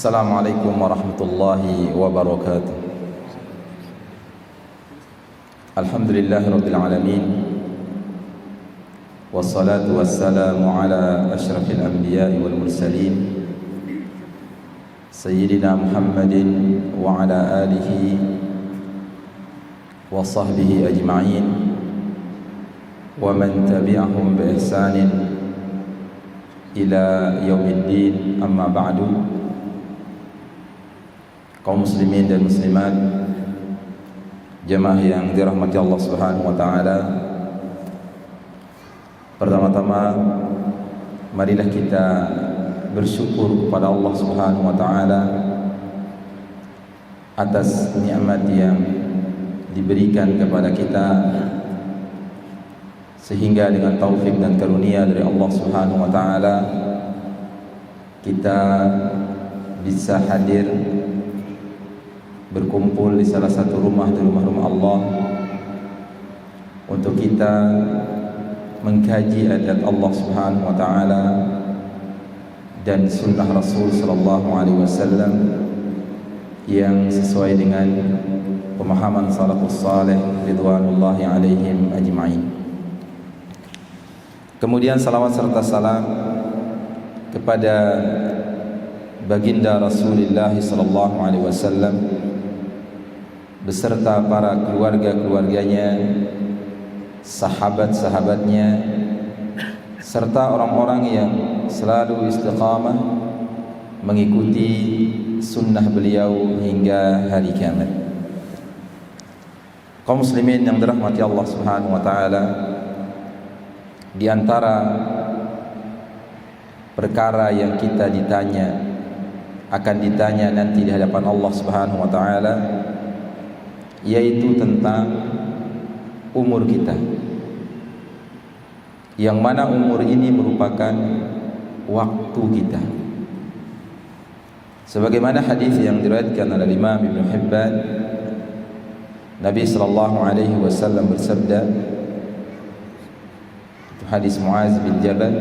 Assalamualaikum warahmatullahi wabarakatuh. Alhamdulillahi rabbil alamin. Wassalatu wassalamu ala asyrafil anbiya'i wal mursalin Sayyidina Muhammadin wa ala alihi wa sahbihi ajma'in wa man tabi'ahum bi ihsanin ila yaumiddin, amma ba'du. Kaum muslimin dan muslimat, jemaah yang dirahmati Allah Subhanahu wa taala, pertama-tama marilah kita bersyukur kepada Allah Subhanahu wa taala atas nikmat yang diberikan kepada kita, sehingga dengan taufik dan karunia dari Allah Subhanahu wa taala kita bisa hadir berkumpul di salah satu rumah dari rumah-rumah Allah untuk kita mengkaji ayat Allah Subhanahu wa taala dan sunnah Rasul sallallahu alaihi wasallam yang sesuai dengan pemahaman salafus saleh ridwanullahi alaihim ajma'in. Kemudian salawat serta salam kepada baginda Rasulullah sallallahu alaihi wasallam beserta para keluarga-keluarganya, sahabat-sahabatnya, serta orang-orang yang selalu istiqamah mengikuti sunnah beliau hingga hari kiamat. Kaum muslimin yang dirahmati Allah Subhanahu wa taala, di antara perkara yang kita akan ditanya nanti di hadapan Allah Subhanahu wa taala, yaitu tentang umur kita, yang mana umur ini merupakan waktu kita. Sebagaimana hadis yang diriwayatkan oleh Imam Ibn Hibban, Nabi sallallahu alaihi wasallam bersabda, itu hadis Muaz bin Jabal,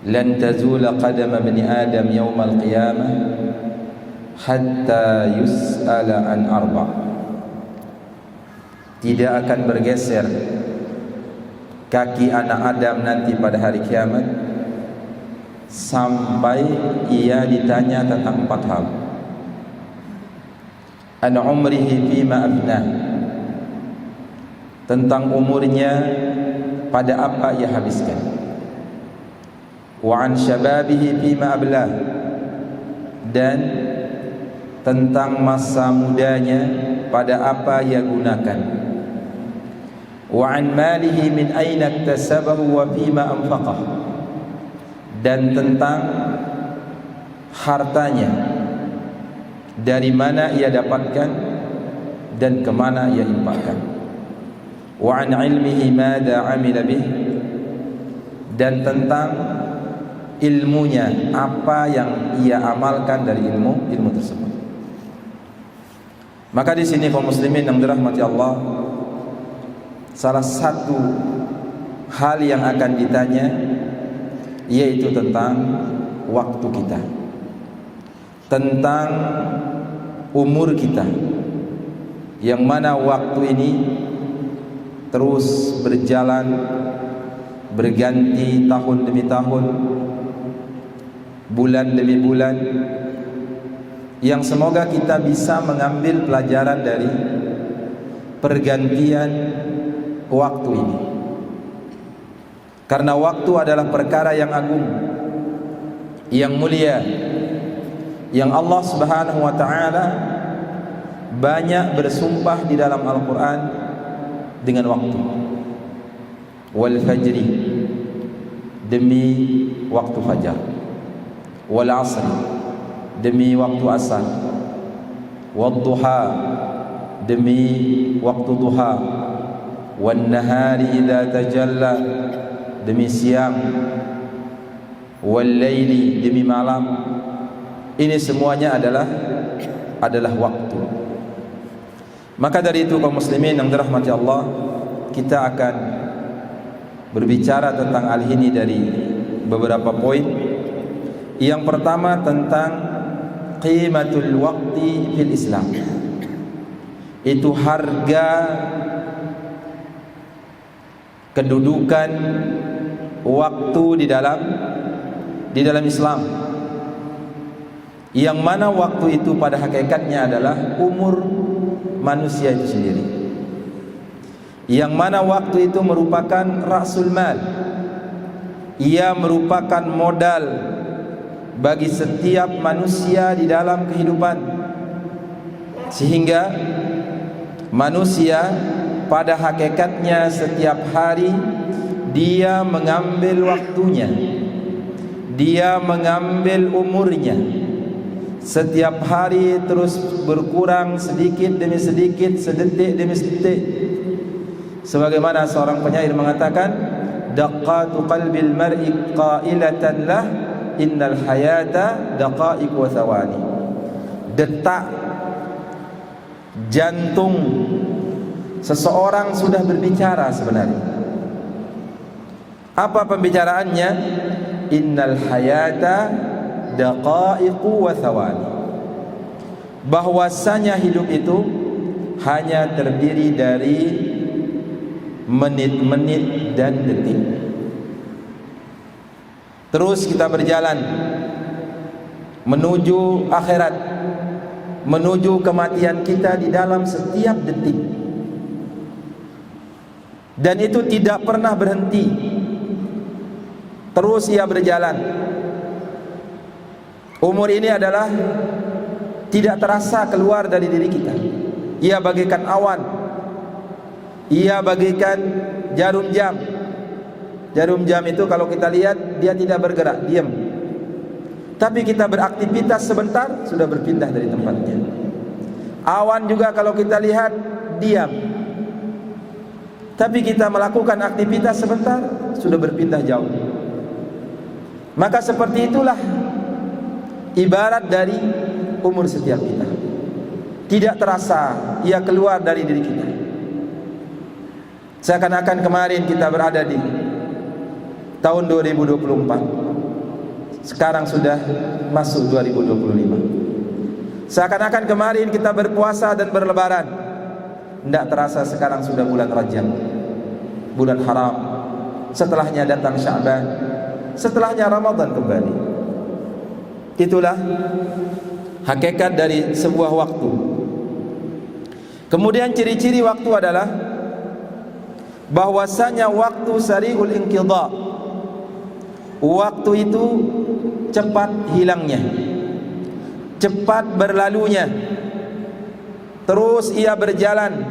"Lan tazula qadama bani Adam yawmal qiyamah hatta yus'ala an arba'." Tidak akan bergeser kaki anak Adam nanti pada hari kiamat sampai ia ditanya tentang 4 hal. An umrihi fima afnah, tentang umurnya pada apa ia habiskan. Wa an syababihi fima ablah, dan tentang masa mudanya pada apa ia gunakan. Wa an malihi min aina iktasabahu wa fima anfaqah, dan tentang hartanya dari mana ia dapatkan dan kemana ia infakkan. Wa an ilmihi madza amila bih, dan tentang ilmunya apa yang ia amalkan dari ilmu tersebut. Maka di sini kaum muslimin yang dirahmati Allah, salah satu hal yang akan ditanya yaitu tentang waktu kita, tentang umur kita, yang mana waktu ini terus berjalan, berganti tahun demi tahun, bulan demi bulan, yang semoga kita bisa mengambil pelajaran dari pergantian waktu ini. Karena waktu adalah perkara yang agung, yang mulia, yang Allah Subhanahu wa taala banyak bersumpah di dalam Al-Quran dengan waktu. Wal fajri, demi waktu fajar. Wal asri, demi waktu asar. Wad duha, demi waktu duha. Wan nahari idza tajalla, demi siang. Wal laili, demi malam. Ini semuanya adalah waktu. Maka dari itu kaum muslimin yang dirahmati Allah, kita akan berbicara tentang hal ini dari beberapa poin. Yang pertama tentang qimatul waqti fil Islam. Itu harga kedudukan waktu di dalam Islam. Yang mana waktu itu pada hakikatnya adalah umur manusia itu sendiri. Yang mana waktu itu merupakan rasul mal. Ia merupakan modal bagi setiap manusia di dalam kehidupan, sehingga manusia pada hakikatnya setiap hari dia mengambil waktunya, dia mengambil umurnya. Setiap hari terus berkurang sedikit demi sedikit, sedetik demi sedetik. Sebagaimana seorang penyair mengatakan, daqatu qalbil mar'i qailatan lah, innal hayata daqaiq wa thawani. Detak jantung seseorang sudah berbicara sebenarnya. Apa pembicaraannya? Innal hayata daqaiq wa thawani. Bahwasanya hidup itu hanya terdiri dari menit-menit dan detik. Terus kita berjalan menuju akhirat, menuju kematian kita di dalam setiap detik. Dan itu tidak pernah berhenti. Terus ia berjalan. Umur ini adalah tidak terasa keluar dari diri kita. Ia bagaikan awan, ia bagaikan jarum jam. Jarum jam itu kalau kita lihat dia tidak bergerak, diam. Tapi kita beraktivitas sebentar sudah berpindah dari tempatnya. Awan juga kalau kita lihat diam. Tapi kita melakukan aktivitas sebentar sudah berpindah jauh. Maka seperti itulah ibarat dari umur setiap kita. Tidak terasa ia keluar dari diri kita. Seakan-akan kemarin kita berada di tahun 2024. Sekarang sudah masuk 2025. Seakan-akan kemarin kita berpuasa dan berlebaran. Tidak terasa sekarang sudah bulan Rajab, bulan haram. Setelahnya datang Sya'ban, setelahnya Ramadan kembali. Itulah hakikat dari sebuah waktu. Kemudian ciri-ciri waktu adalah bahwasanya waktu sari'ul inqidha. Waktu itu cepat hilangnya, cepat berlalunya. Terus ia berjalan.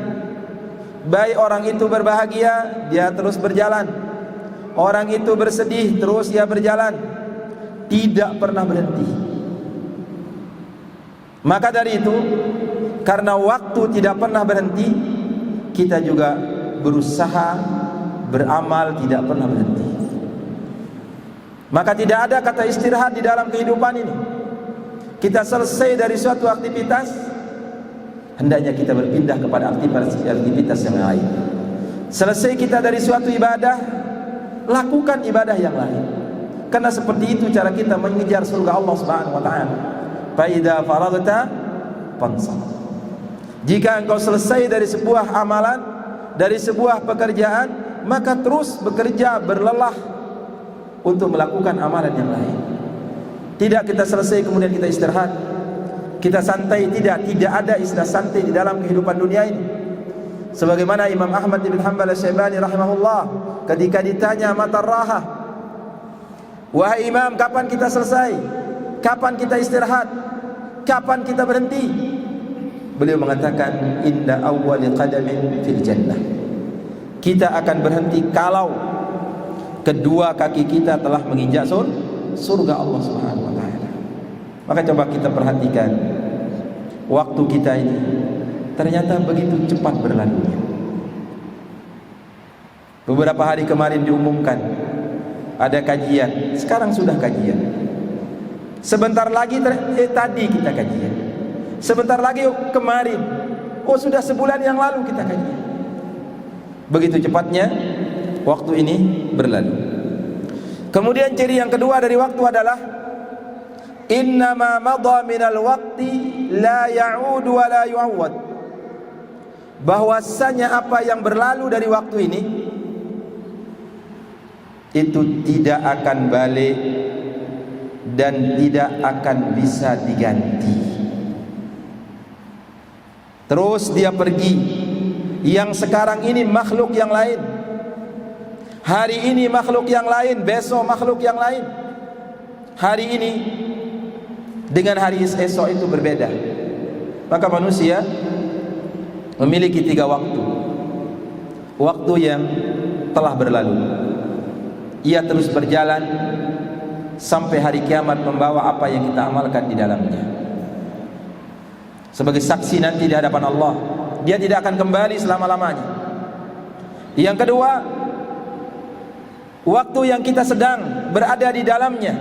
Baik orang itu berbahagia, dia terus berjalan. Orang itu bersedih, terus ia berjalan. Tidak pernah berhenti. Maka dari itu, karena waktu tidak pernah berhenti, kita juga berusaha beramal tidak pernah berhenti. Maka tidak ada kata istirahat di dalam kehidupan ini. Kita selesai dari suatu aktivitas, hendaknya kita berpindah kepada aktivitas yang lain. Selesai kita dari suatu ibadah, lakukan ibadah yang lain. Karena seperti itu cara kita mengejar surga Allah Subhanahu wa taala. Fa idza faraghta fansab. Jika engkau selesai dari sebuah amalan, dari sebuah pekerjaan, maka terus bekerja berlelah untuk melakukan amalan yang lain. Tidak kita selesai kemudian kita istirahat, kita santai. Tidak ada istilah santai di dalam kehidupan dunia ini. Sebagaimana Imam Ahmad bin Hanbal Asy-Syaibani rahimahullah ketika ditanya mata raha, wahai Imam, kapan kita selesai? Kapan kita istirahat? Kapan kita berhenti? Beliau mengatakan, inda awwali qadamin fil jannah. Kita akan berhenti kalau kedua kaki kita telah menginjak surga Allah Subhanahu wa taala. Maka coba kita perhatikan waktu kita ini ternyata begitu cepat berlalunya. Beberapa hari kemarin diumumkan ada kajian, sekarang sudah kajian. Sebentar lagi tadi kita kajian. Sebentar lagi kemarin, sudah sebulan yang lalu kita kajian. Begitu cepatnya waktu ini berlalu. Kemudian ciri yang kedua dari waktu adalah innama madha minal waqti la ya'ud wa la yu'awwad, bahwasanya apa yang berlalu dari waktu ini itu tidak akan balik dan tidak akan bisa diganti. Terus dia pergi. Yang sekarang ini makhluk yang lain, hari ini makhluk yang lain, besok makhluk yang lain. Hari ini dengan hari esok itu berbeda. Maka manusia memiliki 3 waktu. Waktu yang telah berlalu, ia terus berjalan sampai hari kiamat membawa apa yang kita amalkan di dalamnya sebagai saksi nanti di hadapan Allah. Dia tidak akan kembali selama-lamanya. Yang kedua, waktu yang kita sedang berada di dalamnya.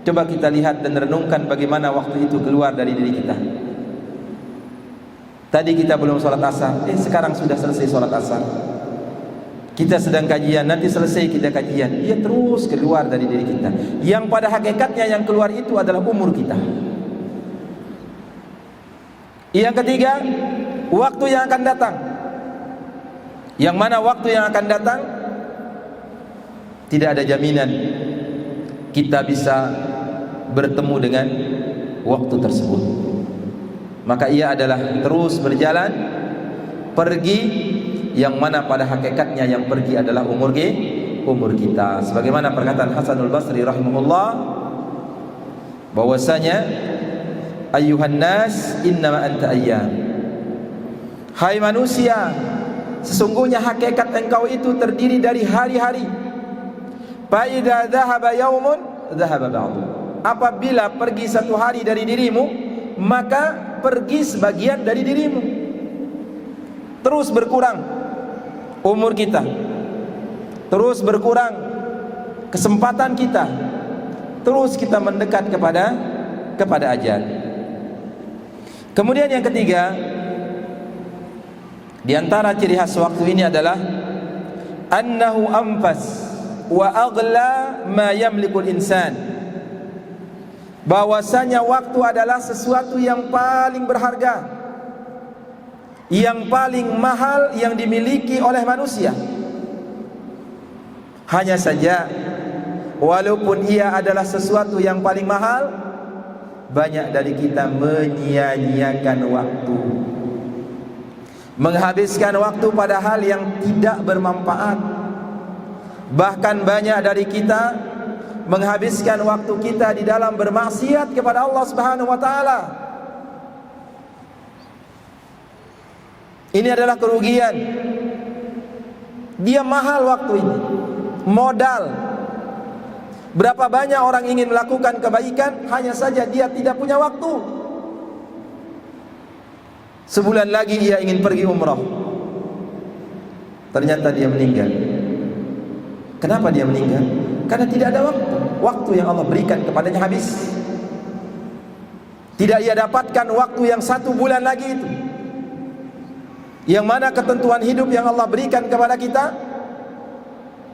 Coba kita lihat dan renungkan bagaimana waktu itu keluar dari diri kita. Tadi kita belum sholat asar, sekarang sudah selesai sholat asar. Kita sedang kajian, nanti selesai kita kajian. Dia terus keluar dari diri kita. Yang pada hakikatnya yang keluar itu adalah umur kita. Yang ketiga, waktu yang akan datang. Yang mana waktu yang akan datang tidak ada jaminan kita bisa bertemu dengan waktu tersebut. Maka ia adalah terus berjalan, pergi, yang mana pada hakikatnya yang pergi adalah umur kita. Sebagaimana perkataan Hasanul Basri rahimahullah, bahwasanya ayyuhan nas innama anta ayyam, hai manusia, sesungguhnya hakikat engkau itu terdiri dari hari-hari. Fa idza dhahaba yaumun dhahaba ba'du, apabila pergi satu hari dari dirimu, maka pergi sebagian dari dirimu. Terus berkurang umur kita, terus berkurang kesempatan kita, terus kita mendekat kepada ajal. Kemudian yang ketiga, di antara ciri khas waktu ini adalah annahu anfas wa aghla ma yamlikul insan, bahwasanya waktu adalah sesuatu yang paling berharga, yang paling mahal yang dimiliki oleh manusia. Hanya saja walaupun ia adalah sesuatu yang paling mahal, banyak dari kita menyia-nyiakan waktu, menghabiskan waktu pada hal yang tidak bermanfaat. Bahkan banyak dari kita menghabiskan waktu kita di dalam bermaksiat kepada Allah Subhanahu wa taala. Ini adalah kerugian. Dia mahal waktu ini, modal. Berapa banyak orang ingin melakukan kebaikan, hanya saja dia tidak punya waktu. Sebulan lagi ia ingin pergi umrah, ternyata dia meninggal. Kenapa dia meninggal? Karena tidak ada waktu. Waktu yang Allah berikan kepadanya habis. Tidak ia dapatkan waktu yang 1 bulan lagi itu, yang mana ketentuan hidup yang Allah berikan kepada kita,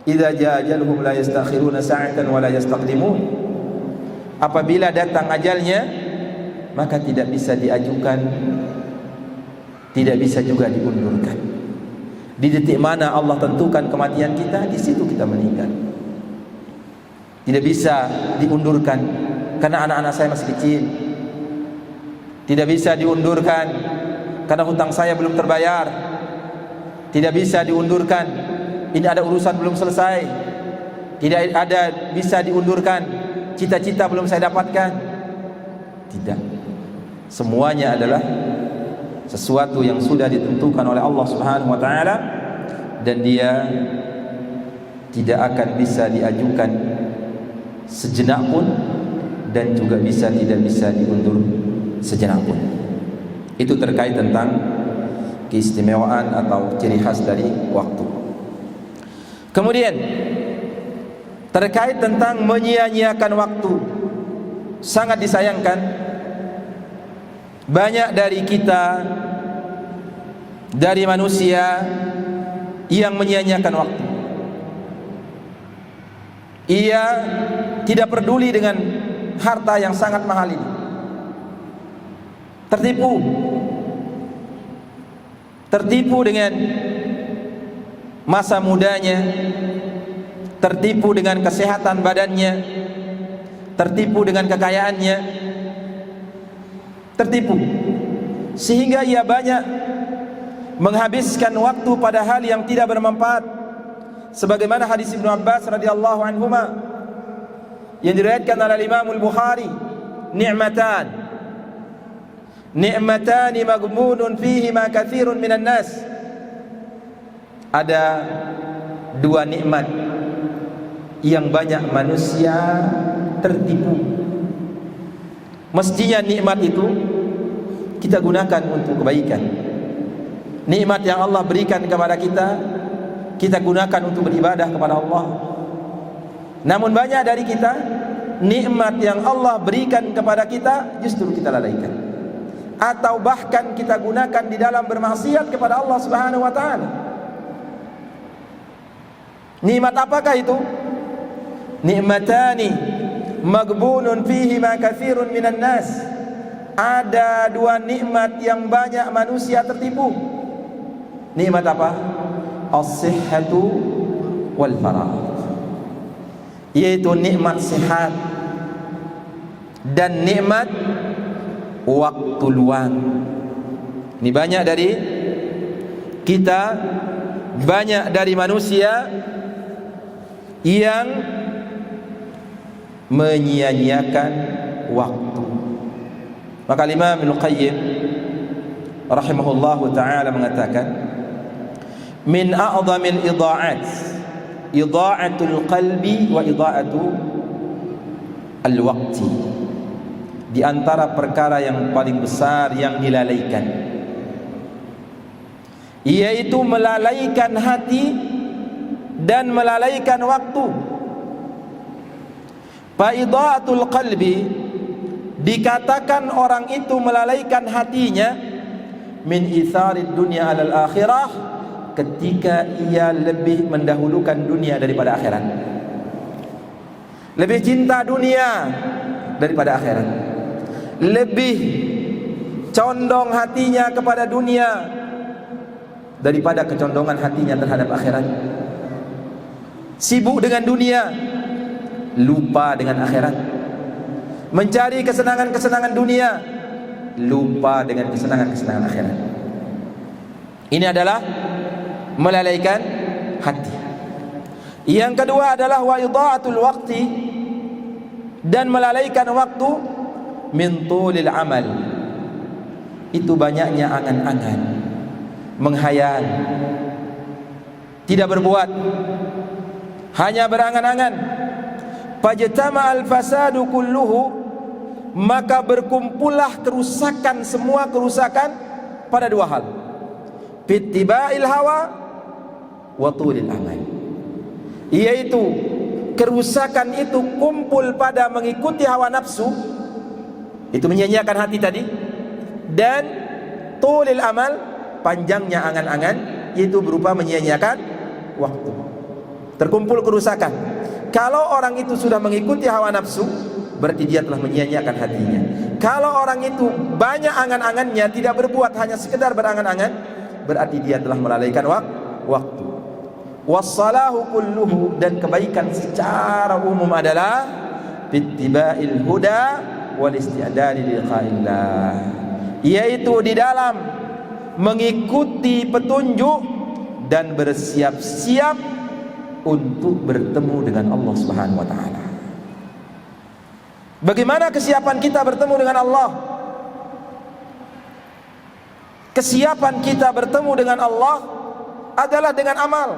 idza jaa ajaluhum la yastakhiruna sa'atan wa la yastaqdimun, apabila datang ajalnya maka tidak bisa diajukan, tidak bisa juga diundurkan. Di detik mana Allah tentukan kematian kita, di situ kita meninggal. Tidak bisa diundurkan karena anak-anak saya masih kecil. Tidak bisa diundurkan karena hutang saya belum terbayar. Tidak bisa diundurkan, ini ada urusan belum selesai. Tidak ada bisa diundurkan, cita-cita belum saya dapatkan. Tidak. Semuanya adalah sesuatu yang sudah ditentukan oleh Allah Subhanahu wa taala, dan dia tidak akan bisa diajukan sejenak pun, dan juga tidak bisa diundur sejenak pun. Itu terkait tentang keistimewaan atau ciri khas dari waktu. Kemudian terkait tentang menyia-nyiakan waktu, sangat disayangkan banyak dari kita, dari manusia yang menyia-nyiakan waktu. Ia tidak peduli dengan harta yang sangat mahal ini. Tertipu dengan masa mudanya, tertipu dengan kesehatan badannya, tertipu dengan kekayaannya, tertipu sehingga ia banyak menghabiskan waktu pada hal yang tidak bermanfaat, sebagaimana hadis Ibnu Abbas radhiyallahu anhuma yang diriwayatkan oleh Imam Al-Bukhari, ni'matan maghbunun fihi ma katsirun minan nas. Ada dua nikmat yang banyak manusia tertipu. Mestinya nikmat itu kita gunakan untuk kebaikan. Nikmat yang Allah berikan kepada kita, kita gunakan untuk beribadah kepada Allah. Namun banyak dari kita, nikmat yang Allah berikan kepada kita justru kita lalaikan, atau bahkan kita gunakan di dalam bermaksiat kepada Allah Subhanahu wa taala. Nikmat apakah itu? Nikmatani maghbunun fihi ma katsirun minan nas. Ada dua nikmat yang banyak manusia tertipu. Nikmat apa? As-sihhatu wal faragh, yaitu nikmat sehat dan nikmat waktu luang. Ini banyak dari kita, banyak dari manusia yang menyia-nyiakan waktu. Maka Imam Ibnu Qayyim rahimahullahu taala mengatakan, min a'dhamil idha'at idha'atul qalbi wa idha'atu al-waqti. Di antara perkara yang paling besar yang dilalaikan, yaitu melalaikan hati dan melalaikan waktu. Fa idha'atul qalbi, dikatakan orang itu melalaikan hatinya, min itharid dunya alal akhirah, ketika ia lebih mendahulukan dunia daripada akhirat, lebih cinta dunia daripada akhirat, lebih condong hatinya kepada dunia daripada kecondongan hatinya terhadap akhirat. Sibuk dengan dunia, lupa dengan akhirat. Mencari kesenangan-kesenangan dunia, lupa dengan kesenangan-kesenangan akhirat. Ini adalah melalaikan hati. Yang kedua adalah wa idha'atul waqti, dan melalaikan waktu, min tulil amal, itu banyaknya angan-angan, menghayal, tidak berbuat, hanya berangan-angan. Fajtama'al fasadu kulluhu, maka berkumpullah kerusakan, semua kerusakan pada dua hal, fittiba'il hawa wa tulil amal, yaitu kerusakan itu kumpul pada mengikuti hawa nafsu, itu menyia-nyiakan hati tadi, dan tulil amal, panjangnya angan-angan, yaitu berupa menyia-nyiakan waktu. Terkumpul kerusakan. Kalau orang itu sudah mengikuti hawa nafsu, berarti dia telah menyia-nyiakan hatinya. Kalau orang itu banyak angan-angannya, tidak berbuat, hanya sekedar berangan-angan, berarti dia telah melalaikan waktu. Wassalahu kulluhu, dan kebaikan secara umum adalah bittiba'il huda wal isti'dadi liqa'illah, yaitu di dalam mengikuti petunjuk dan bersiap-siap untuk bertemu dengan Allah Subhanahu wa taala. Bagaimana kesiapan kita bertemu dengan Allah? Kesiapan kita bertemu dengan Allah adalah dengan amal.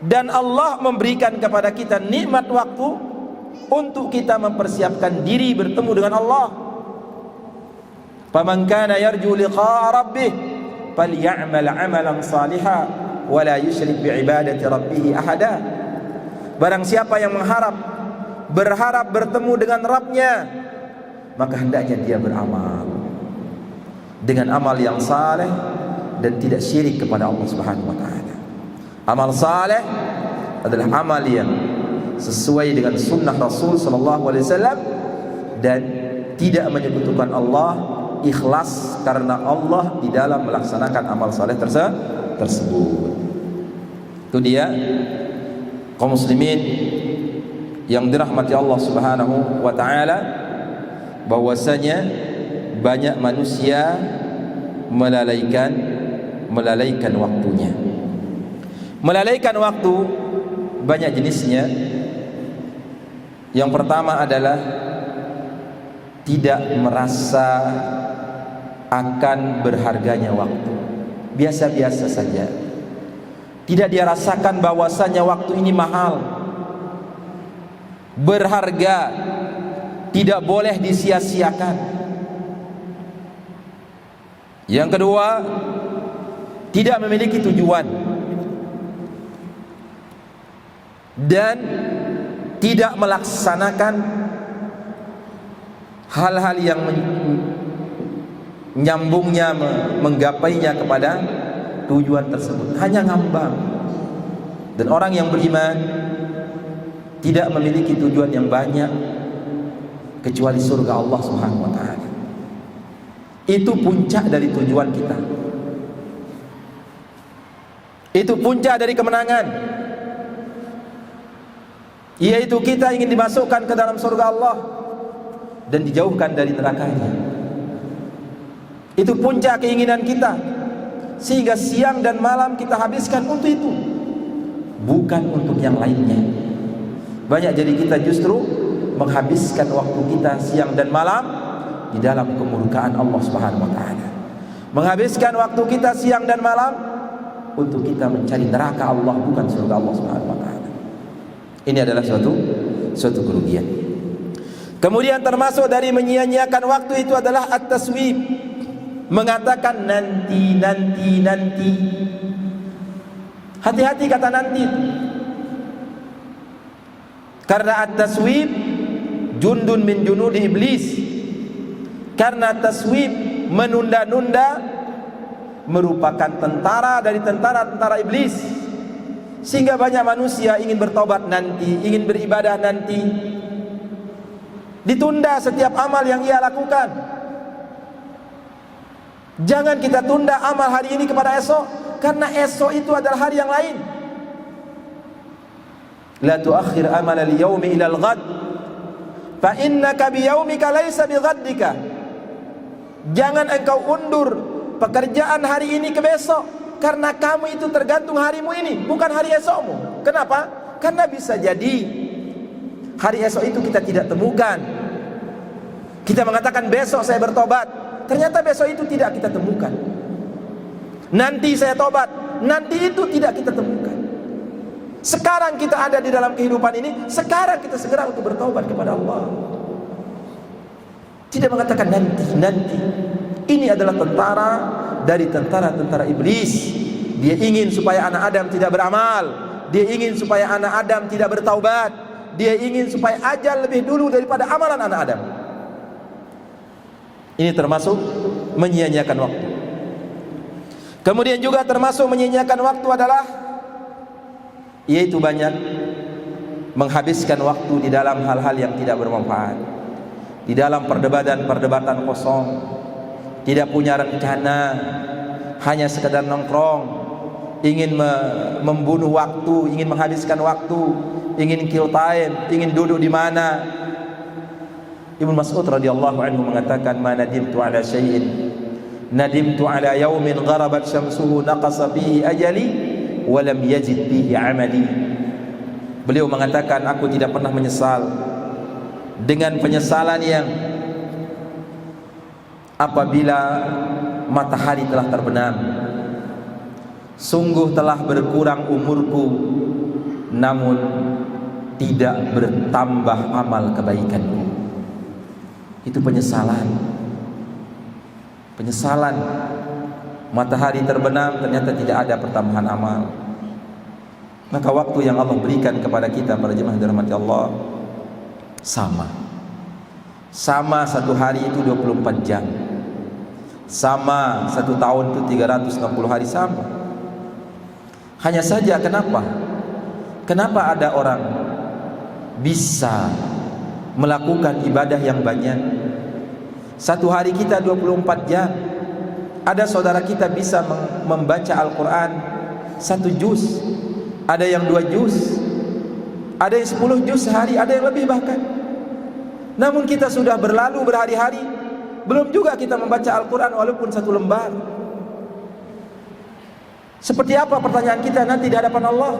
Dan Allah memberikan kepada kita nikmat waktu untuk kita mempersiapkan diri bertemu dengan Allah. Faman kana yarju liqa'a rabbih falyamal 'amalan shalihan wa la yusyrik bi'ibadati rabbih ahada. Barang siapa yang berharap bertemu dengan Rabbnya, maka hendaknya dia beramal dengan amal yang saleh dan tidak syirik kepada Allah Subhanahu wa taala. Amal saleh adalah amal yang sesuai dengan sunnah Rasul sallallahu alaihi wasallam dan tidak menyekutukan Allah, ikhlas karena Allah di dalam melaksanakan amal saleh tersebut. Itu dia kaum muslimin yang dirahmati Allah Subhanahu wa taala, bahwasanya banyak manusia melalaikan waktunya. Melalaikan waktu banyak jenisnya. Yang pertama adalah tidak merasa akan berharganya waktu. Biasa-biasa saja. Tidak dia rasakan bahwasanya waktu ini mahal, berharga, tidak boleh disia-siakan. Yang kedua, tidak memiliki tujuan dan tidak melaksanakan hal-hal yang menyambungnya, menggapainya kepada tujuan tersebut, hanya ngambang. Dan orang yang beriman tidak memiliki tujuan yang banyak kecuali surga Allah Subhanahu wa taala. Itu puncak dari tujuan kita. Itu puncak dari kemenangan, yaitu kita ingin dimasukkan ke dalam surga Allah dan dijauhkan dari nerakanya. Itu puncak keinginan kita, sehingga siang dan malam kita habiskan untuk itu, bukan untuk yang lainnya. Banyak jadi kita justru menghabiskan waktu kita siang dan malam di dalam kemurkaan Allah Subhanahu wa taala. Menghabiskan waktu kita siang dan malam untuk kita mencari neraka Allah, bukan surga Allah Subhanahu wa taala. Ini adalah suatu kerugian. Kemudian termasuk dari menyia-nyiakan waktu itu adalah at-taswib, mengatakan nanti. Hati-hati kata nanti, karena at-taswib jundun min junudi iblis. Karena taswib, menunda-nunda, merupakan tentara dari tentara-tentara iblis. Sehingga banyak manusia ingin bertobat nanti, ingin beribadah nanti, ditunda setiap amal yang ia lakukan. Jangan kita tunda amal hari ini kepada esok, karena esok itu adalah hari yang lain. La tuakhir amal al-yawmi ila al-ghad, fa innaka biyaumika laysa bighaddika. Jangan engkau undur pekerjaan hari ini ke besok, karena kamu itu tergantung harimu ini, bukan hari esokmu. Kenapa? Karena bisa jadi hari esok itu kita tidak temukan. Kita mengatakan besok saya bertobat, ternyata besok itu tidak kita temukan. Nanti saya tobat, nanti itu tidak kita temukan. Sekarang kita ada di dalam kehidupan ini, sekarang kita segera untuk bertobat kepada Allah. Tidak mengatakan nanti. Ini adalah tentara dari tentara-tentara iblis. Dia ingin supaya anak Adam tidak beramal, dia ingin supaya anak Adam tidak bertaubat, dia ingin supaya ajal lebih dulu daripada amalan anak Adam. Ini termasuk menyia-nyiakan waktu. Kemudian juga termasuk menyia-nyiakan waktu adalah yaitu banyak menghabiskan waktu di dalam hal-hal yang tidak bermanfaat, di dalam perdebatan kosong, tidak punya rencana, hanya sekedar nongkrong, ingin membunuh waktu, ingin menghabiskan waktu, ingin kill time, ingin duduk di mana. Ibnu Mas'ud radhiyallahu anhu mengatakan, "Ma nadimtu ala syai'in, nadimtu ala yaumin gharabat syamsuhu naqasa fihi ajali wa lam yajid fihi amali." Beliau mengatakan, aku tidak pernah menyesal dengan penyesalan yang apabila matahari telah terbenam, sungguh telah berkurang umurku, namun tidak bertambah amal kebaikanku. Itu penyesalan. Matahari terbenam, ternyata tidak ada pertambahan amal. Maka waktu yang Allah berikan kepada kita, para jemaah dirahmati Allah, sama satu hari itu 24 jam, sama satu tahun itu 360 hari, sama. Hanya saja kenapa ada orang bisa melakukan ibadah yang banyak. Satu hari kita 24 jam. Ada saudara kita bisa membaca Al-Quran 1 juz, ada yang 2 juz, ada yang 10 juz sehari, ada yang lebih bahkan. Namun kita sudah berlalu berhari-hari, belum juga kita membaca Al-Quran walaupun 1 lembar. Seperti apa pertanyaan kita nanti di hadapan Allah?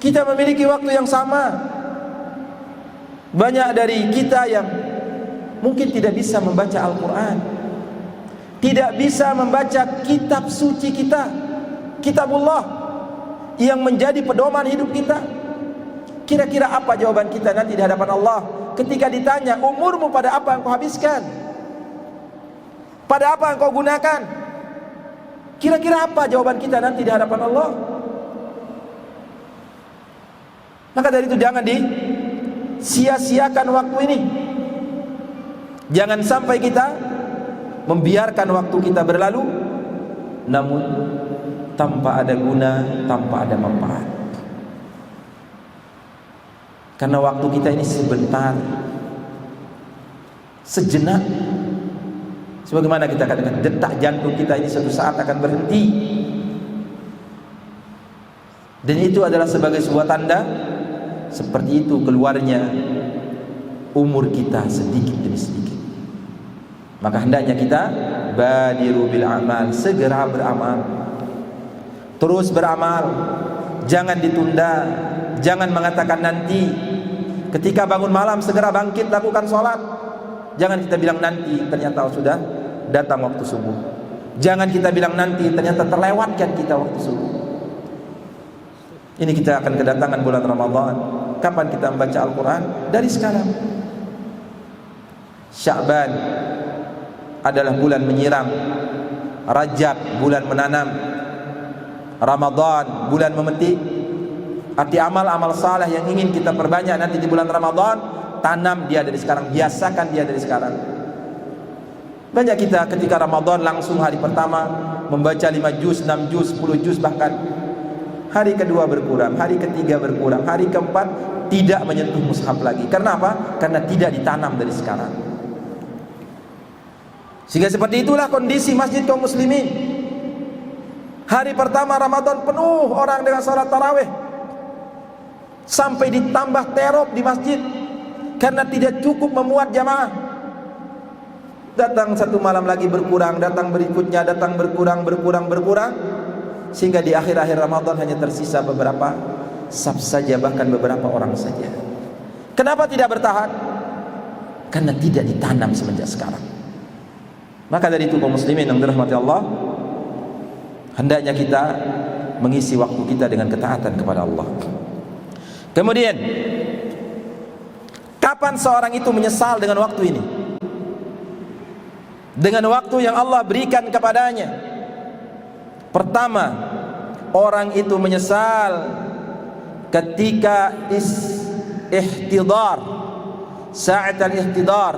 Kita memiliki waktu yang sama. Banyak dari kita yang mungkin tidak bisa membaca Al-Quran, tidak bisa membaca kitab suci kita, kitabullah, yang menjadi pedoman hidup kita. Kira-kira apa jawaban kita nanti di hadapan Allah ketika ditanya, umurmu pada apa engkau habiskan? Pada apa engkau gunakan? Kira-kira apa jawaban kita nanti di hadapan Allah? Maka dari itu jangan disia-siakan waktu ini. Jangan sampai kita membiarkan waktu kita berlalu namun tanpa ada guna, tanpa ada manfaat. Karena waktu kita ini sebentar, sejenak. Sebagaimana kita katakan, detak jantung kita ini suatu saat akan berhenti. Dan itu adalah sebagai sebuah tanda seperti itu keluarnya umur kita sedikit demi sedikit. Maka hendaknya kita badiru bil amal, segera beramal, terus beramal, jangan ditunda, jangan mengatakan nanti. Ketika bangun malam segera bangkit lakukan sholat. Jangan kita bilang nanti, ternyata sudah datang waktu subuh. Jangan kita bilang nanti, ternyata terlewatkan kita waktu subuh. Ini kita akan kedatangan bulan Ramadan. Kapan kita membaca Al-Quran? Dari sekarang. Sya'ban adalah bulan menyiram, Rajab bulan menanam, Ramadan bulan memetik. Arti amal-amal saleh yang ingin kita perbanyak nanti di bulan Ramadan, tanam dia dari sekarang, biasakan dia dari sekarang. Banyak kita ketika Ramadan langsung hari pertama membaca 5 juz, 6 juz, 10 juz bahkan. Hari kedua berkurang, hari ketiga berkurang, hari keempat tidak menyentuh mushaf lagi. Karena apa? Karena tidak ditanam dari sekarang. Sehingga seperti itulah kondisi masjid kaum muslimin. Hari pertama Ramadan penuh orang dengan salat tarawih, sampai ditambah terop di masjid karena tidak cukup memuat jamaah. Datang satu malam lagi berkurang, datang berikutnya datang berkurang, sehingga di akhir-akhir Ramadan hanya tersisa beberapa saf saja, bahkan beberapa orang saja. Kenapa tidak bertahan? Karena tidak ditanam semenjak sekarang. Maka dari itu kaum muslimin yang dirahmati Allah, hendaknya kita mengisi waktu kita dengan ketaatan kepada Allah. Kemudian, kapan seorang itu menyesal dengan waktu ini? Dengan waktu yang Allah berikan kepadanya. Pertama, orang itu menyesal ketika ihtidar, saat al-ihtidar,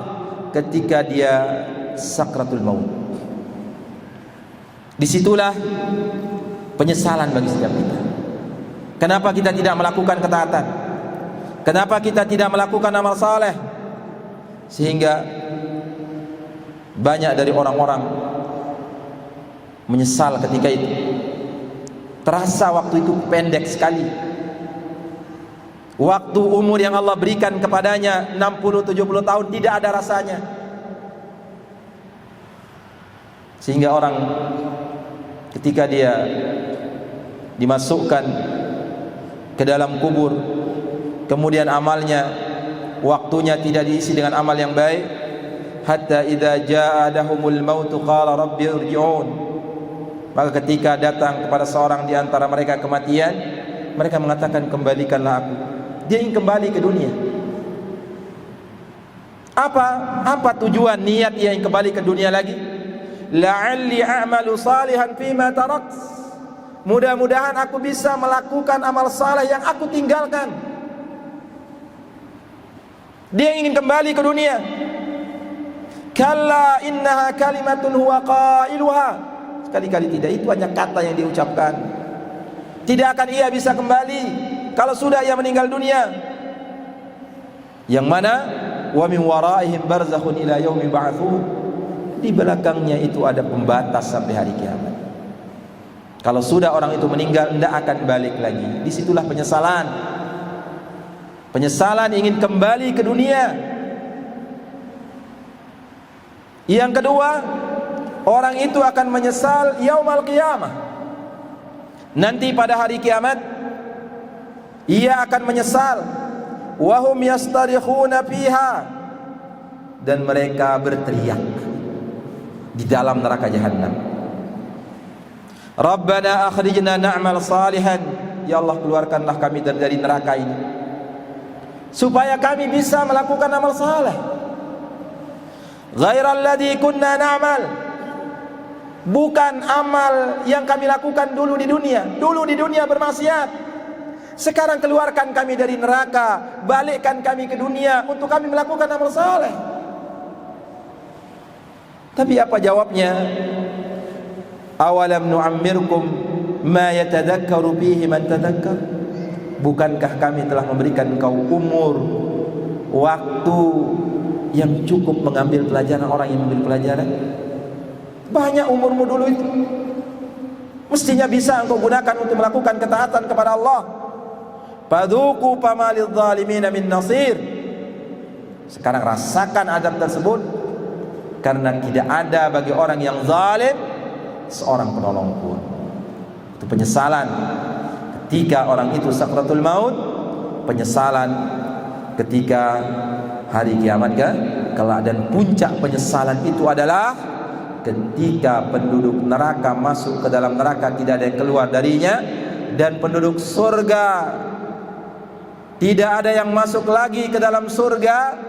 ketika dia sakratul maut. Disitulah penyesalan bagi setiap kita. Kenapa kita tidak melakukan ketaatan? Kenapa kita tidak melakukan amal saleh? Sehingga banyak dari orang-orang menyesal ketika itu. Terasa waktu itu pendek sekali. Waktu umur yang Allah berikan kepadanya 60-70 tahun tidak ada rasanya. Sehingga orang ketika dia dimasukkan ke dalam kubur, kemudian amalnya, waktunya tidak diisi dengan amal yang baik, hatta idza jaa adahumul maut qala rabbi irji'un. Maka ketika datang kepada seorang di antara mereka kematian, mereka mengatakan kembalikanlah aku. Dia ingin kembali ke dunia. Apa tujuan niat dia ingin kembali ke dunia lagi? La'alli a'malu salihan fima tarakt. Mudah-mudahan aku bisa melakukan amal saleh yang aku tinggalkan. Dia ingin kembali ke dunia. Kalla innaha kalimatun huwa qailuha. Sekali-kali tidak, itu hanya kata yang diucapkan. Tidak akan ia bisa kembali kalau sudah ia meninggal dunia. yang mana wa min waraihim barzakhun ila yaumi ba'tsun, di belakangnya itu ada pembatas sampai hari kiamat. Kalau sudah orang itu meninggal, tidak akan balik lagi. Disitulah penyesalan. Penyesalan ingin kembali ke dunia. Yang kedua, orang itu akan menyesal yaumal qiyamah. Nanti pada hari kiamat ia akan menyesal. Wahum yastarikhuna fiha, dan mereka berteriak di dalam neraka jahanam. Rabbana akhrijna na'mal salihan, ya Allah, keluarkanlah kami dari neraka ini supaya kami bisa melakukan amal saleh. Ghairal ladzi kunna na'mal, bukan amal yang kami lakukan dulu di dunia. Dulu di dunia bermaksiat, sekarang keluarkan kami dari neraka, balikkan kami ke dunia untuk kami melakukan amal saleh. Tapi apa jawabnya? Awalam nu'ammirkum ma yatadakkaru fihi man tadakkar, bukankah kami telah memberikan engkau umur, waktu yang cukup mengambil pelajaran orang yang mengambil pelajaran? Banyak umurmu dulu itu, mestinya bisa engkau gunakan untuk melakukan ketaatan kepada Allah. Fadzuqu fama lidh-dhalimin min nasir, sekarang rasakan adab tersebut, karena tidak ada bagi orang yang zalim seorang penolong pun. Itu penyesalan ketika orang itu sakratul maut, penyesalan ketika hari kiamat kan. Dan puncak penyesalan itu adalah ketika penduduk neraka masuk ke dalam neraka, tidak ada yang keluar darinya, dan penduduk surga tidak ada yang masuk lagi ke dalam surga.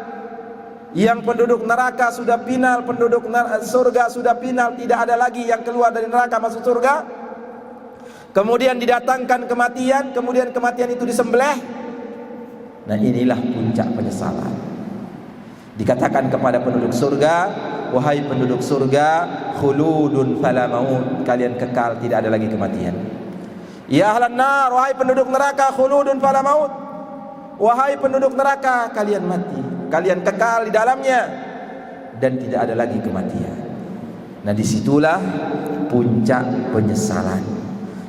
Yang penduduk neraka sudah final, penduduk surga sudah final, tidak ada lagi yang keluar dari neraka masuk surga. Kemudian didatangkan kematian, kemudian kematian itu disembelih. Nah, inilah puncak penyesalan. Dikatakan kepada penduduk surga, wahai penduduk surga, khuludun fala maut, kalian kekal, tidak ada lagi kematian. Ya ahlan nar, wahai penduduk neraka, khuludun fala maut, wahai penduduk neraka, kalian mati, kalian kekal di dalamnya dan tidak ada lagi kematian. Nah, disitulah puncak penyesalan.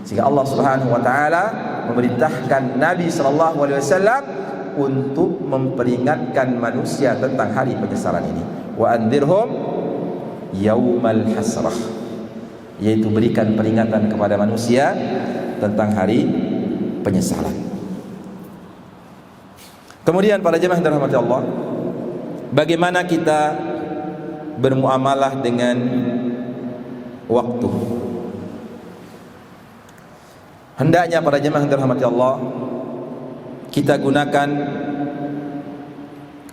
Sehingga Allah Subhanahu wa taala memerintahkan Nabi sallallahu alaihi wasallam untuk memperingatkan manusia tentang hari penyesalan ini. Wa andzirhum yaumal hasrah, yaitu berikan peringatan kepada manusia tentang hari penyesalan. Kemudian para jemaah yang dirahmati Allah, bagaimana kita bermuamalah dengan waktu? Hendaknya para jemaah yang dirahmati Allah, kita gunakan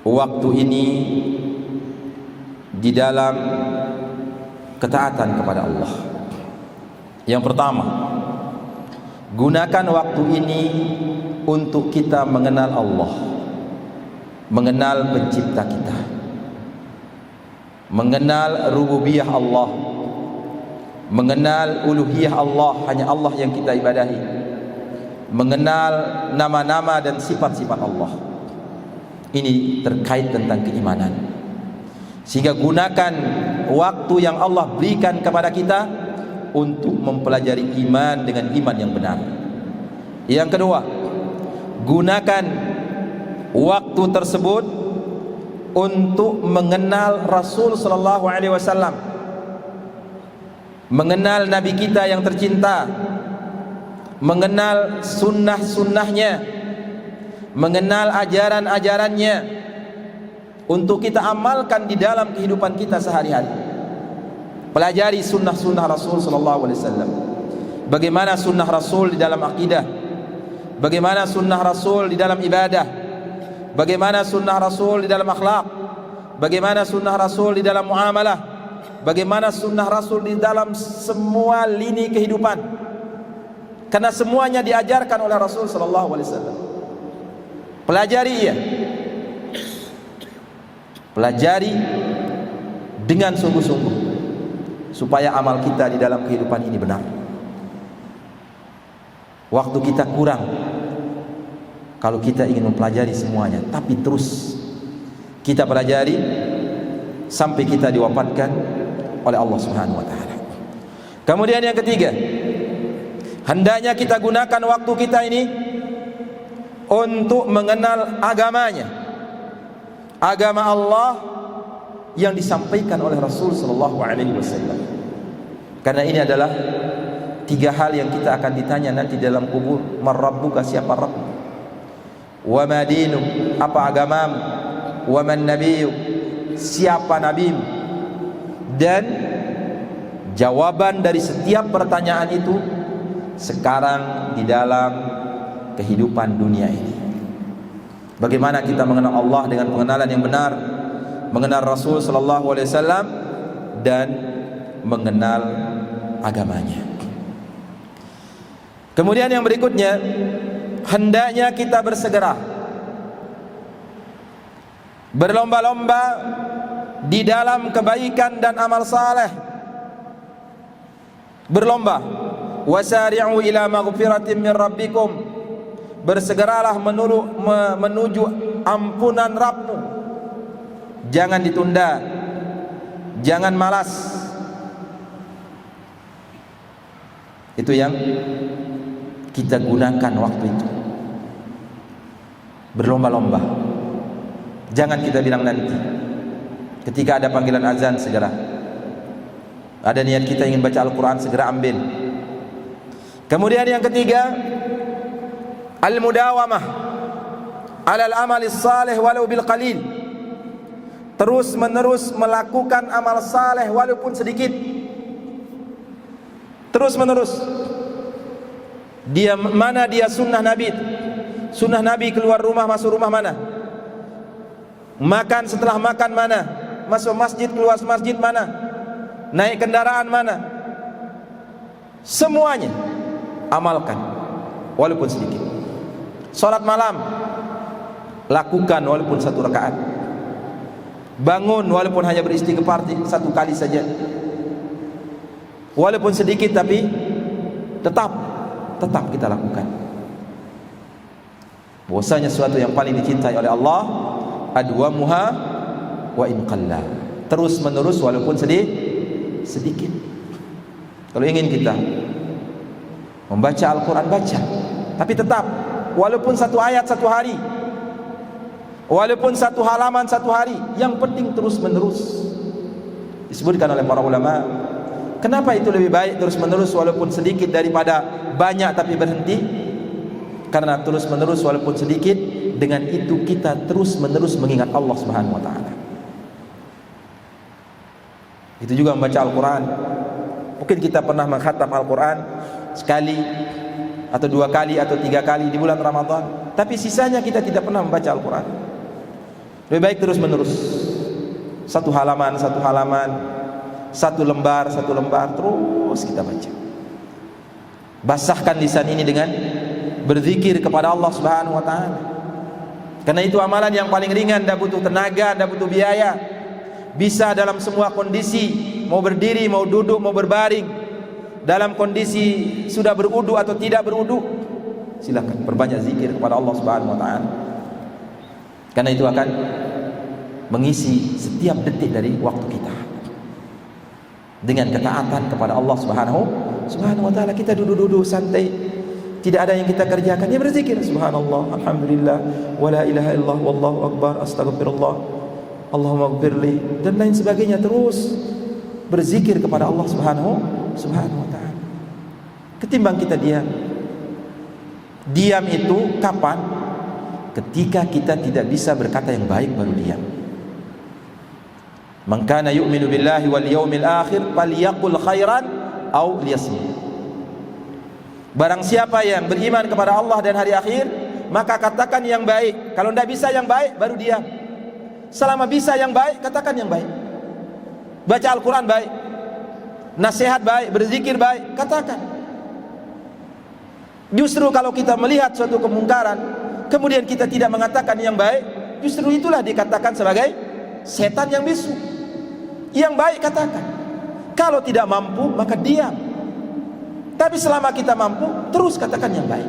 waktu ini di dalam ketaatan kepada Allah. Yang pertama, gunakan waktu ini untuk kita mengenal Allah, mengenal pencipta kita, mengenal rububiyah Allah, mengenal uluhiyah Allah, hanya Allah yang kita ibadahi, mengenal nama-nama dan sifat-sifat Allah. Ini terkait tentang keimanan. Sehingga gunakan waktu yang Allah berikan kepada kita untuk mempelajari iman dengan iman yang benar. Yang kedua, gunakan waktu tersebut untuk mengenal Rasul sallallahu alaihi wasallam, mengenal Nabi kita yang tercinta, mengenal sunnah-sunnahnya, mengenal ajaran-ajarannya, untuk kita amalkan di dalam kehidupan kita sehari-hari. Pelajari sunnah-sunnah Rasul sallallahu alaihi wasallam. Bagaimana sunnah Rasul di dalam akidah, bagaimana sunnah Rasul di dalam ibadah, bagaimana sunnah Rasul di dalam akhlak, bagaimana sunnah Rasul di dalam muamalah, bagaimana sunnah Rasul di dalam semua lini kehidupan. Karena semuanya diajarkan oleh Rasul sallallahu alaihi wasallam. Pelajari ya. Pelajari dengan sungguh-sungguh supaya amal kita di dalam kehidupan ini benar. Waktu kita kurang kalau kita ingin mempelajari semuanya, tapi terus kita pelajari sampai kita diwafatkan oleh Allah Subhanahu wa taala. Kemudian yang ketiga, hendaknya kita gunakan waktu kita ini untuk mengenal agamanya, agama Allah yang disampaikan oleh Rasul sallallahu alaihi wasallam. Karena ini adalah tiga hal yang kita akan ditanya nanti dalam kubur. Man rabbuka, siapa Rabb? Wa ma dinuk, apa agamamu? Wa man nabiyyuk, siapa nabimu? Dan jawaban dari setiap pertanyaan itu sekarang di dalam kehidupan dunia ini. Bagaimana kita mengenal Allah dengan pengenalan yang benar, mengenal Rasul sallallahu alaihi wasallam, dan mengenal agamanya. Kemudian yang berikutnya, hendaknya kita bersegera, berlomba-lomba di dalam kebaikan dan amal saleh. Berlomba, wasari'u ila maghfiratin min rabbikum, bersegeralah menuju ampunan Rabbmu. Jangan ditunda, jangan malas. Itu yang kita gunakan waktu itu, berlomba-lomba. Jangan kita bilang nanti. Ketika ada panggilan azan, segera. Ada niat kita ingin baca Al-Quran, segera ambil. Kemudian yang ketiga, al-mudawamah alal amalis salih walau bil qalil. Terus menerus melakukan amal saleh walaupun sedikit. Terus menerus. Mana dia sunnah Nabi? Sunnah Nabi keluar rumah masuk rumah mana? Makan setelah makan mana? Masuk masjid keluar masjid mana? Naik kendaraan mana? Semuanya amalkan walaupun sedikit. Salat malam lakukan walaupun 1 rakaat. Bangun walaupun hanya beristighfar 1 kali saja, walaupun sedikit, tapi tetap kita lakukan. Bahwasanya sesuatu yang paling dicintai oleh Allah, adwamuha wa in qalla, terus menerus walaupun sedikit. Kalau ingin kita membaca Al-Quran, baca, tapi tetap walaupun 1 ayat 1 hari, walaupun 1 halaman 1 hari, yang penting terus menerus. Disebutkan oleh para ulama, kenapa itu lebih baik terus menerus walaupun sedikit daripada banyak tapi berhenti? Karena terus menerus walaupun sedikit, dengan itu kita terus menerus mengingat Allah Subhanahu wa taala. Itu juga membaca Al-Quran. Mungkin kita pernah mengkhatam Al-Quran sekali atau 2 kali atau 3 kali di bulan Ramadan, tapi sisanya kita tidak pernah membaca Al-Quran. Lebih baik terus menerus, 1 halaman 1 halaman, 1 lembar 1 lembar, terus kita baca. Basahkan lisan ini dengan berzikir kepada Allah Subhanahu wa taala. Karena itu amalan yang paling ringan, tidak butuh tenaga, tidak butuh biaya. Bisa dalam semua kondisi, mau berdiri, mau duduk, mau berbaring, dalam kondisi sudah berudu atau tidak berudu, silakan perbanyak zikir kepada Allah Subhanahu wa taala. Karena itu akan mengisi setiap detik dari waktu kita dengan ketaatan kepada Allah Subhanahu wa taala. Kita duduk-duduk santai, tidak ada yang kita kerjakan, ya berzikir, subhanallah, alhamdulillah, wala ilaha illallah, wallahu akbar, astagfirullah, Allahumma gfirli, dan lain sebagainya. Terus berzikir kepada Allah Subhanahu wa taala. Ketimbang kita diam. Diam itu kapan? Ketika kita tidak bisa berkata yang baik, baru diam. Man kana yu'minu billahi wal yawmil akhir falyaqul khairan aw liyasmut. Barang siapa yang beriman kepada Allah dan hari akhir, maka katakan yang baik. Kalau tidak bisa yang baik, baru diam. Selama bisa yang baik, katakan yang baik. Baca Al-Quran baik, nasihat baik, berzikir baik, katakan. Justru kalau kita melihat suatu kemungkaran, kemudian kita tidak mengatakan yang baik, justru itulah dikatakan sebagai setan yang bisu. Yang baik katakan. Kalau tidak mampu, maka diam. Tapi selama kita mampu, terus katakan yang baik.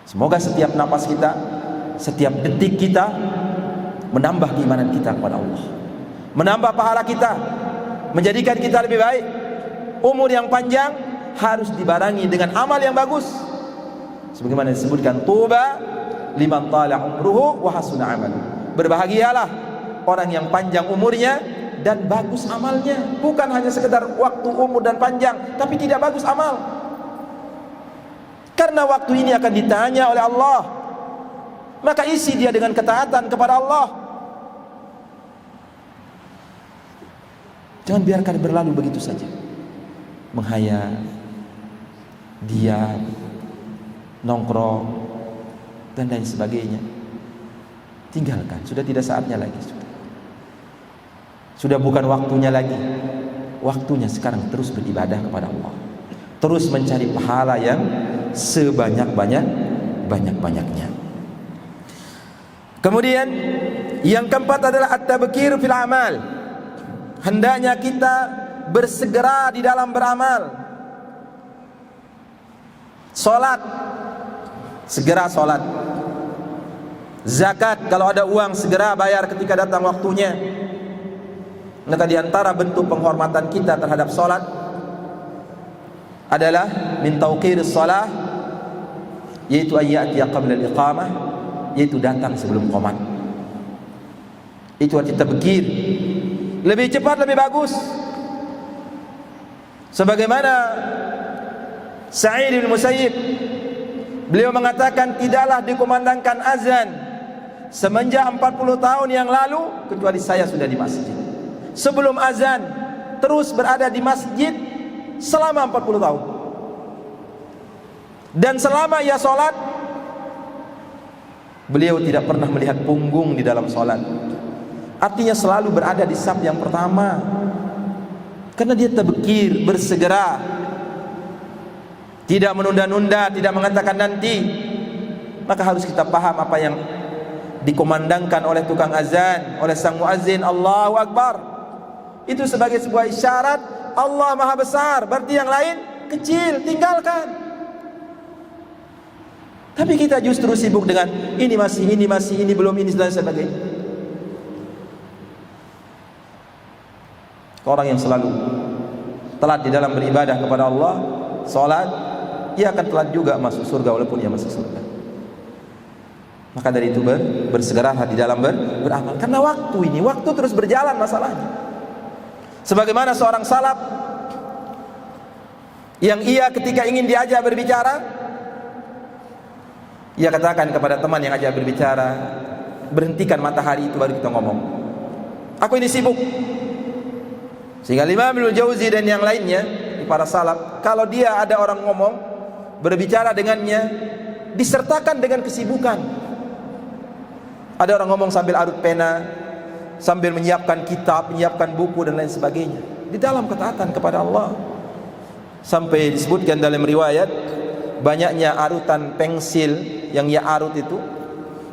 Semoga setiap napas kita, setiap detik kita menambah keimanan kita kepada Allah, menambah pahala kita, menjadikan kita lebih baik. Umur yang panjang harus dibarengi dengan amal yang bagus, sebagaimana disebutkan, tuba liman tala umruhu wa hasuna amalu. Berbahagialah orang yang panjang umurnya dan bagus amalnya. Bukan hanya sekedar waktu umur dan panjang, tapi tidak bagus amal. Karena waktu ini akan ditanya oleh Allah, maka isi dia dengan ketaatan kepada Allah. Jangan biarkan berlalu begitu saja, menghayal, diam, nongkrong, dan lain sebagainya. Tinggalkan, sudah tidak saatnya lagi. Sudah bukan waktunya lagi. Waktunya sekarang terus beribadah kepada Allah, terus mencari pahala yang sebanyak-banyaknya. Kemudian yang keempat adalah at-tabkir fil amal. Hendaknya kita bersegera di dalam beramal. Salat, segera salat. Zakat, kalau ada uang segera bayar ketika datang waktunya. Maka di antara bentuk penghormatan kita terhadap salat adalah min tauqiris shalah, yaitu ayyatiya qabla al-iqamah, yaitu datang sebelum qomat. Itu arti tabkir, lebih cepat lebih bagus. Sebagaimana Sa'id bin Musayyib, beliau mengatakan, tidaklah dikumandangkan azan semenjak 40 tahun yang lalu kecuali saya sudah di masjid. Sebelum azan terus berada di masjid selama 40 tahun. Dan selama ia sholat, beliau tidak pernah melihat punggung di dalam sholat. Artinya selalu berada di saf yang pertama, karena dia tabkir, bersegera, tidak menunda-nunda, tidak mengatakan nanti. Maka harus kita paham apa yang dikumandangkan oleh tukang azan, oleh sang muazzin, Allahu Akbar, itu sebagai sebuah isyarat Allah Maha Besar. Berarti yang lain kecil, tinggalkan. Tapi kita justru sibuk dengan ini masih, ini belum, ini dan sebagainya. Orang yang selalu telat di dalam beribadah kepada Allah, salat, ia akan telat juga masuk surga walaupun ia masuk surga. Maka dari itu bersegeralah di dalam beramal. Karena waktu terus berjalan masalahnya. Sebagaimana seorang salaf yang ia ketika ingin diajak berbicara, ia katakan kepada teman yang ajak berbicara, berhentikan matahari itu baru kita ngomong. Aku ini sibuk. Sehingga Imam Ibnu Jauzi dan yang lainnya, para salaf, kalau dia ada orang ngomong, berbicara dengannya, disertakan dengan kesibukan. Ada orang ngomong sambil arut pena, sambil menyiapkan kitab, menyiapkan buku dan lain sebagainya, di dalam ketaatan kepada Allah. Sampai disebutkan dalam riwayat, banyaknya arutan pensil yang ia arut itu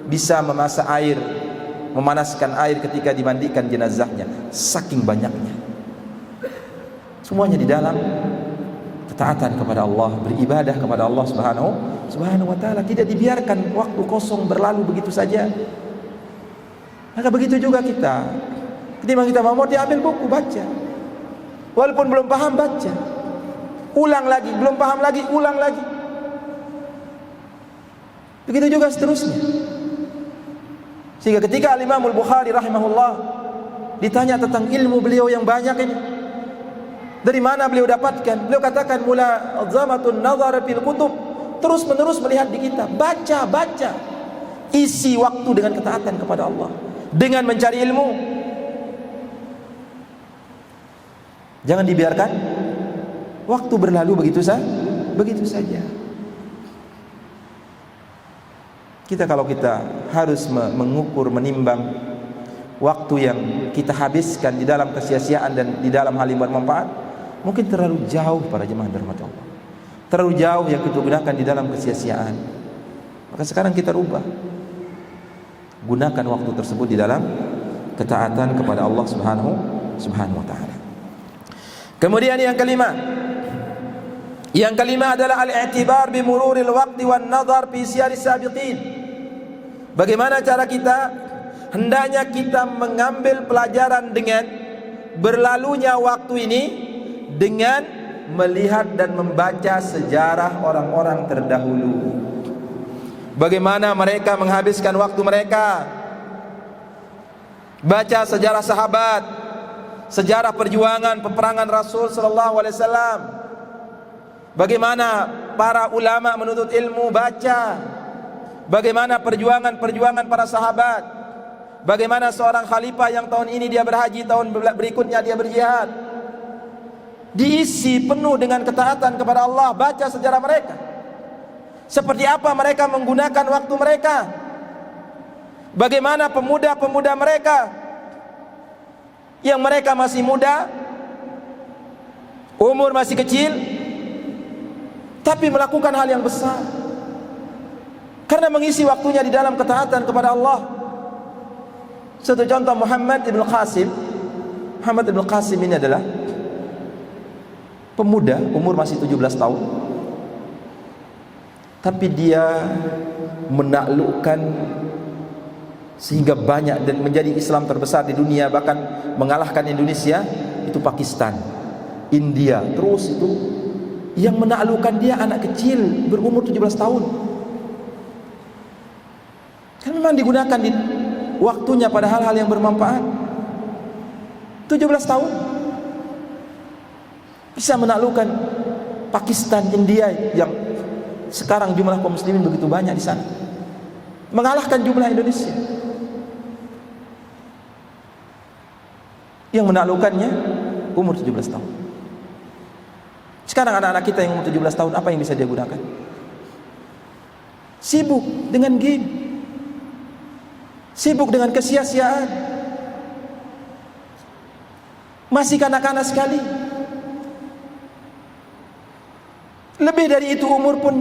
bisa memasak air, memanaskan air ketika dimandikan jenazahnya, saking banyaknya. Semuanya di dalam ketaatan kepada Allah, beribadah kepada Allah Subhanahu wa taala. Tidak dibiarkan waktu kosong berlalu begitu saja. Maka begitu juga kita. Ketika kita mau diambil buku, baca. Walaupun belum paham, baca. Ulang lagi, belum paham lagi, ulang lagi. Begitu juga seterusnya. Sehingga ketika Al-Imam Al-Bukhari rahimahullah ditanya tentang ilmu beliau yang banyak ini, dari mana beliau dapatkan? Beliau katakan, mula zamatun nazar fil kutub, terus menerus melihat di kitab, baca. Isi waktu dengan ketaatan kepada Allah, dengan mencari ilmu. Jangan dibiarkan waktu berlalu begitu saja. Kalau kita harus mengukur, menimbang waktu yang kita habiskan di dalam kesia-siaan dan di dalam hal yang bermanfaat, mungkin terlalu jauh para jemaah dirahmati Allah. Terlalu jauh yang kita gunakan di dalam kesia-siaan. Maka sekarang kita rubah. Gunakan waktu tersebut di dalam ketaatan kepada Allah Subhanahu wa taala. Kemudian yang kelima adalah al-i'tibar bi mururil waqti wan nazar fi siyaris sabiqin. Bagaimana cara kita hendaknya kita mengambil pelajaran dengan berlalunya waktu ini dengan melihat dan membaca sejarah orang-orang terdahulu. Bagaimana mereka menghabiskan waktu mereka. Baca sejarah sahabat, sejarah perjuangan peperangan Rasul sallallahu alaihi wasallam. Bagaimana para ulama menuntut ilmu, baca. Bagaimana perjuangan-perjuangan para sahabat. Bagaimana seorang khalifah yang tahun ini dia berhaji, tahun berikutnya dia berjihad. Diisi penuh dengan ketaatan kepada Allah. Baca sejarah mereka. Seperti apa mereka menggunakan waktu mereka. Bagaimana pemuda-pemuda mereka yang mereka masih muda, umur masih kecil, tapi melakukan hal yang besar karena mengisi waktunya di dalam ketaatan kepada Allah. Satu contoh, Muhammad ibn Qasim ini adalah pemuda, umur masih 17 tahun, tapi dia menaklukkan sehingga banyak dan menjadi Islam terbesar di dunia, bahkan mengalahkan Indonesia, itu Pakistan, India, terus itu yang menaklukkan dia anak kecil berumur 17 tahun. Kan memang digunakan di waktunya pada hal-hal yang bermanfaat. 17 tahun bisa menaklukkan Pakistan, India yang sekarang jumlah kaum muslimin begitu banyak di sana, mengalahkan jumlah Indonesia. Yang menaklukkannya umur 17 tahun. Sekarang anak-anak kita yang umur 17 tahun, apa yang bisa dia gunakan? Sibuk dengan game, sibuk dengan kesia-siaan, masih kanak-kanak sekali. Lebih dari itu umur pun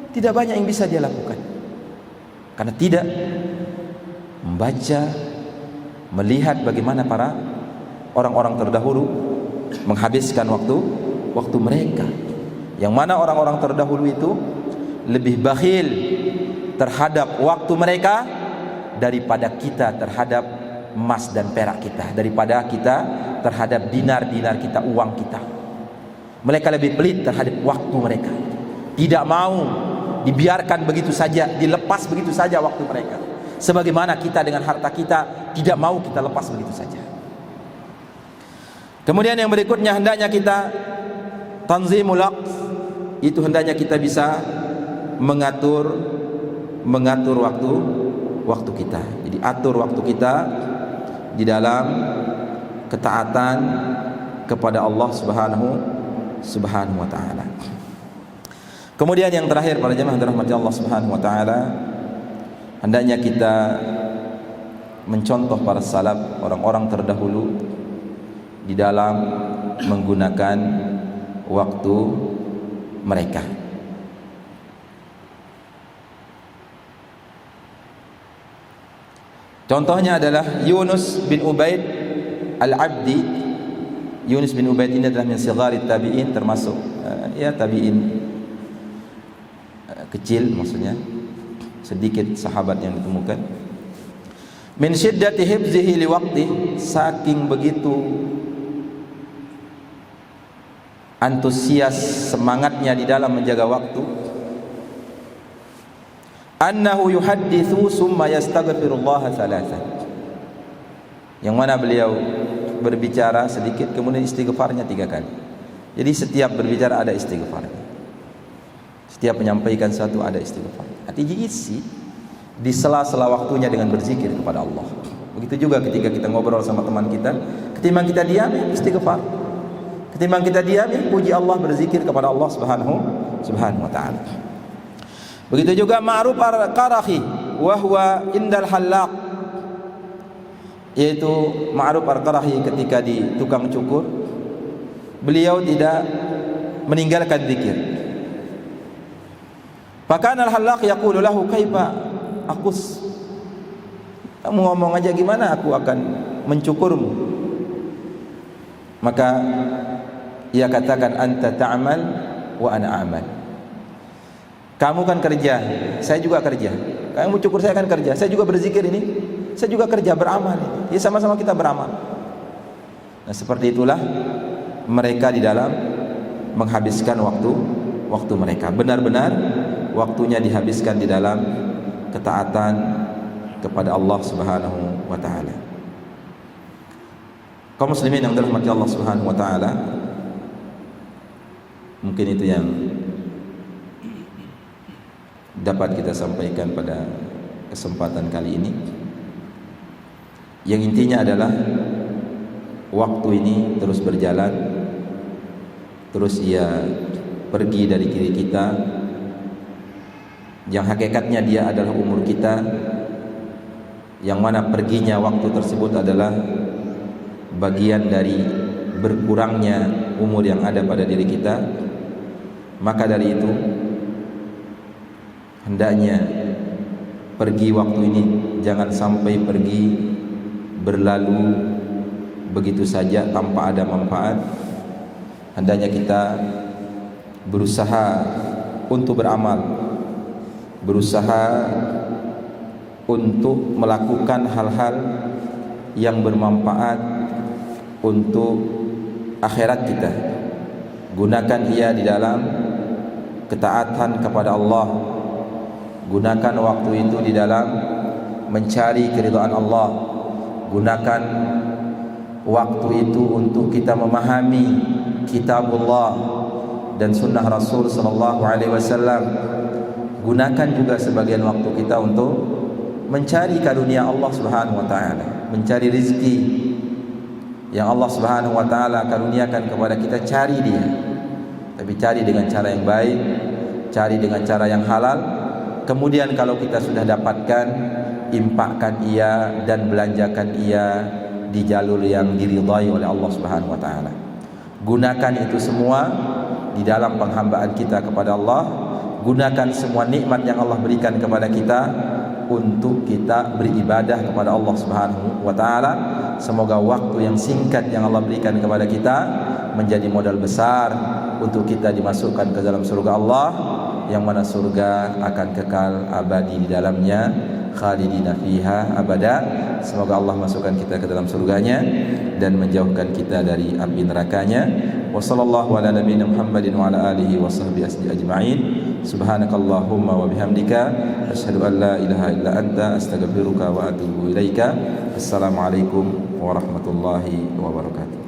tidak banyak yang bisa dia lakukan, karena tidak membaca, melihat bagaimana para orang-orang terdahulu menghabiskan waktu mereka. Yang mana orang-orang terdahulu itu lebih bakhil terhadap waktu mereka daripada kita terhadap emas dan perak kita, daripada kita terhadap dinar-dinar kita, uang kita. Mereka lebih pelit terhadap waktu mereka, tidak mau dibiarkan begitu saja, dilepas begitu saja waktu mereka. Sebagaimana kita dengan harta kita tidak mau kita lepas begitu saja. Kemudian yang berikutnya, hendaknya kita tanzimul waqt, itu hendaknya kita bisa mengatur waktu kita. Jadi atur waktu kita di dalam ketaatan kepada Allah Subhanahu wa taala. Kemudian yang terakhir, para jemaah dirahmati Allah Subhanahu wa taala, hendaknya kita mencontoh para salaf, orang-orang terdahulu di dalam menggunakan waktu mereka. Contohnya adalah Yunus bin Ubaid al-Abdi. Yunus bin Ubaid ini adalah min sigharit tabi'in, termasuk tabi'in kecil, maksudnya sedikit sahabat yang ditemukan. Min syiddati hifzihi liwaqti, saking begitu antusias semangatnya di dalam menjaga waktu, annahu yuhadditsu summa yastaghfirullah thalathan, yang mana beliau berbicara sedikit kemudian istighfarnya 3 kali. Jadi setiap berbicara ada istighfarnya, setiap menyampaikan satu ada istighfar. Artinya isi di sela-sela waktunya dengan berzikir kepada Allah. Begitu juga ketika kita ngobrol sama teman kita, ketimbang kita diam, istighfar. Ketimbang kita diam, puji Allah, berzikir kepada Allah Subhanahu wa taala. Begitu juga Ma'ruf al-Qarahi, wa huwa indal halaq, yaitu Ma'ruf al-Qarahi ketika di tukang cukur, beliau tidak meninggalkan zikir. Fakana al-halaq yaqulu lahu kaifa aqus, kamu ngomong aja gimana aku akan mencukurmu. Maka ia katakan, anta ta'mal wa ana a'mal, kamu kan kerja, saya juga kerja. Kamu cukur, saya kan kerja, saya juga berzikir ini, saya juga kerja beramal. Ya sama-sama kita beramal. Nah, seperti itulah mereka di dalam menghabiskan waktu mereka. Benar-benar waktunya dihabiskan di dalam ketaatan kepada Allah Subhanahu wa taala. Kaum muslimin yang dirahmati Allah Subhanahu wa taala, mungkin itu yang dapat kita sampaikan pada kesempatan kali ini. Yang intinya adalah waktu ini terus berjalan, terus ia pergi dari diri kita, yang hakikatnya dia adalah umur kita, yang mana perginya waktu tersebut adalah bagian dari berkurangnya umur yang ada pada diri kita. Maka dari itu hendaknya pergi waktu ini jangan sampai pergi berlalu begitu saja tanpa ada manfaat. Hendaknya kita berusaha untuk beramal, berusaha untuk melakukan hal-hal yang bermanfaat untuk akhirat kita. Gunakan ia di dalam ketaatan kepada Allah. Gunakan waktu itu di dalam mencari keridhaan Allah. Gunakan waktu itu untuk kita memahami kitabullah dan sunnah Rasul sallallahu alaihi wasallam. Gunakan juga sebagian waktu kita untuk mencari karunia Allah Subhanahu wa taala, mencari rezeki yang Allah Subhanahu wa taala karuniakan kepada kita. Cari dia, tapi cari dengan cara yang baik, cari dengan cara yang halal. Kemudian kalau kita sudah dapatkan, infakkan ia dan belanjakan ia di jalur yang diridhai oleh Allah Subhanahu wa taala. Gunakan itu semua di dalam penghambaan kita kepada Allah. Gunakan semua nikmat yang Allah berikan kepada kita untuk kita beribadah kepada Allah Subhanahu wa taala. Semoga waktu yang singkat yang Allah berikan kepada kita menjadi modal besar untuk kita dimasukkan ke dalam surga Allah, yang mana surga akan kekal abadi di dalamnya, khalidina fiha abada. Semoga Allah masukkan kita ke dalam surganya dan menjauhkan kita dari api nerakanya. Wa sallallahu ala nabiyina Muhammadin wa ala alihi wa sahbihi ajma'in. Subhanakallahumma wa bihamdika asyhadu an la ilaha illa anta astaghfiruka wa atubu ilaika. Assalamualaikum warahmatullahi wabarakatuh.